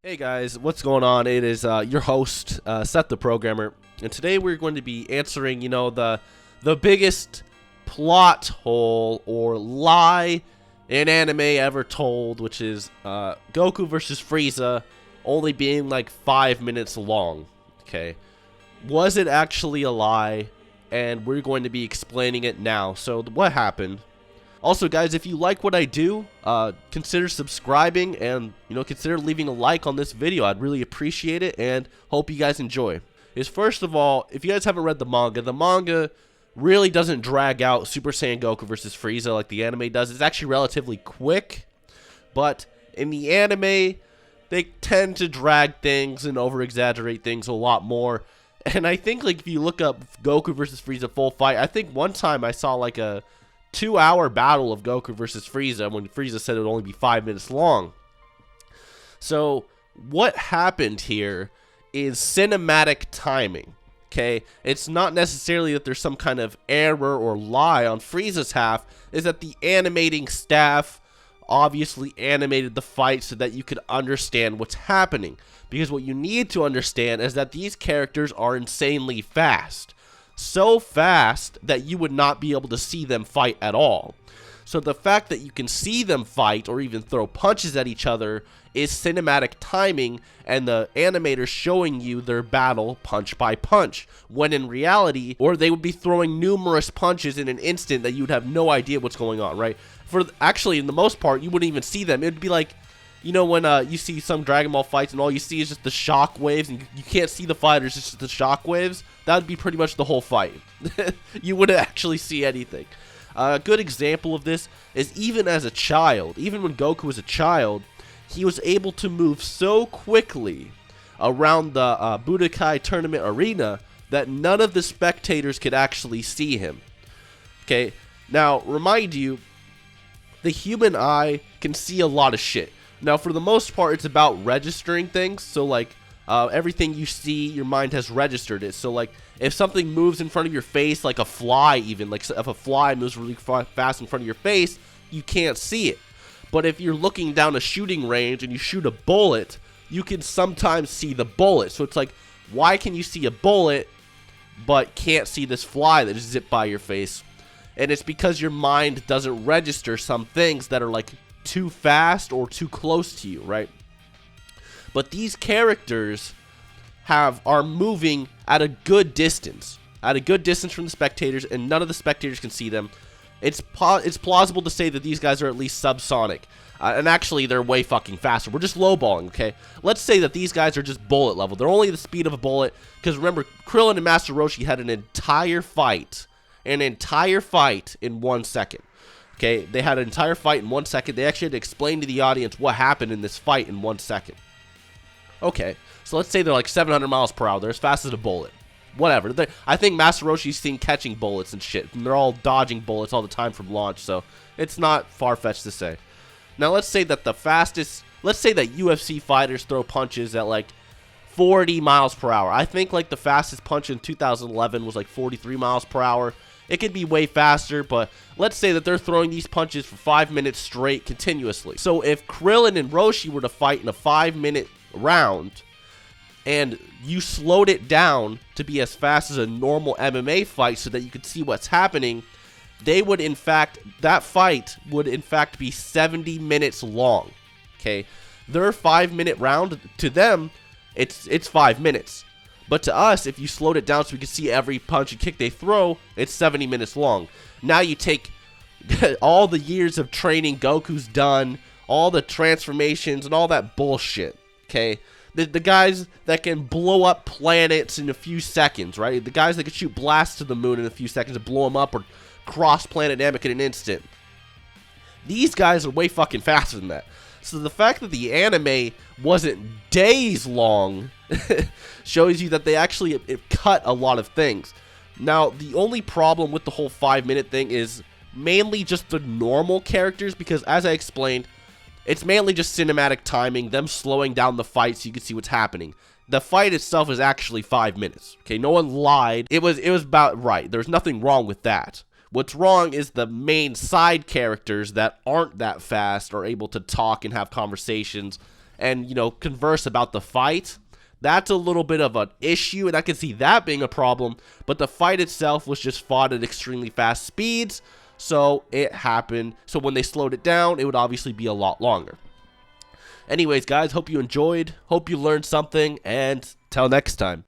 Hey guys, what's going on? It is your host, SethTheProgrammer, and today we're going to be answering, the biggest plot hole or lie in anime ever told, which is Goku versus Frieza only being like 5 minutes long. Okay, was it actually a lie? And we're going to be explaining it now. So what happened? Also, guys, if you like what I do, consider subscribing and, consider leaving a like on this video. I'd really appreciate it and hope you guys enjoy. First of all, if you guys haven't read the manga really doesn't drag out Super Saiyan Goku versus Frieza like the anime does. It's actually relatively quick, but in the anime, they tend to drag things and over-exaggerate things a lot more. And I think, like, if you look up Goku versus Frieza full fight, I think one time I saw, like, a 2-hour battle of Goku versus Frieza when Frieza said it would only be 5 minutes long. So what happened here is cinematic timing. Okay, it's not necessarily that there's some kind of error or lie on Frieza's half. Is that the animating staff obviously animated the fight so that you could understand what's happening. Because what you need to understand is that these characters are insanely fast. So fast that you would not be able to see them fight at all. So the fact that you can see them fight or even throw punches at each other is cinematic timing and the animators showing you their battle punch by punch. When in reality, or they would be throwing numerous punches in an instant that you would have no idea what's going on, right? Actually, in the most part, you wouldn't even see them. It'd be like, when you see some Dragon Ball fights and all you see is just the shock waves and you can't see the fighters, it's just the shock waves. That would be pretty much the whole fight. You wouldn't actually see anything. A good example of this is even as a child, even when Goku was a child, he was able to move so quickly around the Budokai tournament arena that none of the spectators could actually see him. Okay, now remind you, the human eye can see a lot of shit. Now, for the most part, it's about registering things. So, like, everything you see, your mind has registered it. So, like, if something moves in front of your face, like a fly even, like if a fly moves really fast in front of your face, you can't see it. But if you're looking down a shooting range and you shoot a bullet, you can sometimes see the bullet. So it's like, why can you see a bullet but can't see this fly that just zipped by your face? And it's because your mind doesn't register some things that are, like, too fast or too close to you, right? But these characters are moving at a good distance from the spectators, and none of the spectators can see them. It's plausible to say that these guys are at least subsonic, and actually they're way fucking faster. We're just lowballing, okay? Let's say that these guys are just bullet level. They're only the speed of a bullet, because remember, Krillin and Master Roshi had an entire fight in 1 second. Okay, they had an entire fight in 1 second. They actually had to explain to the audience what happened in this fight in 1 second. Okay, so let's say they're like 700 miles per hour. They're as fast as a bullet. Whatever. I think Master Roshi's seen catching bullets and shit. And they're all dodging bullets all the time from launch, so it's not far-fetched to say. Now, let's say that UFC fighters throw punches at like 40 miles per hour. I think like the fastest punch in 2011 was like 43 miles per hour. It could be way faster, but let's say that they're throwing these punches for 5 minutes straight continuously. So if Krillin and Roshi were to fight in a 5-minute round, and you slowed it down to be as fast as a normal MMA fight so that you could see what's happening, that fight would in fact be 70 minutes long. Okay, their 5-minute round, to them, it's 5 minutes. But to us, if you slowed it down so we could see every punch and kick they throw, it's 70 minutes long. Now you take all the years of training Goku's done, all the transformations and all that bullshit, okay? The guys that can blow up planets in a few seconds, right? The guys that can shoot blasts to the moon in a few seconds and blow them up or cross Planet Namek in an instant. These guys are way fucking faster than that. So the fact that the anime wasn't days long shows you that they actually cut a lot of things. Now, the only problem with the whole 5-minute thing is mainly just the normal characters, because as I explained, it's mainly just cinematic timing, them slowing down the fight so you can see what's happening. The fight itself is actually 5 minutes. Okay, no one lied. It was about right. There's nothing wrong with that. What's wrong is the main side characters that aren't that fast are able to talk and have conversations and, you know, converse about the fight, that's a little bit of an issue, and I can see that being a problem. But the fight itself was just fought at extremely fast speeds, so it happened. So when they slowed it down, it would obviously be a lot longer. Anyways, guys, hope you enjoyed, hope you learned something, and till next time.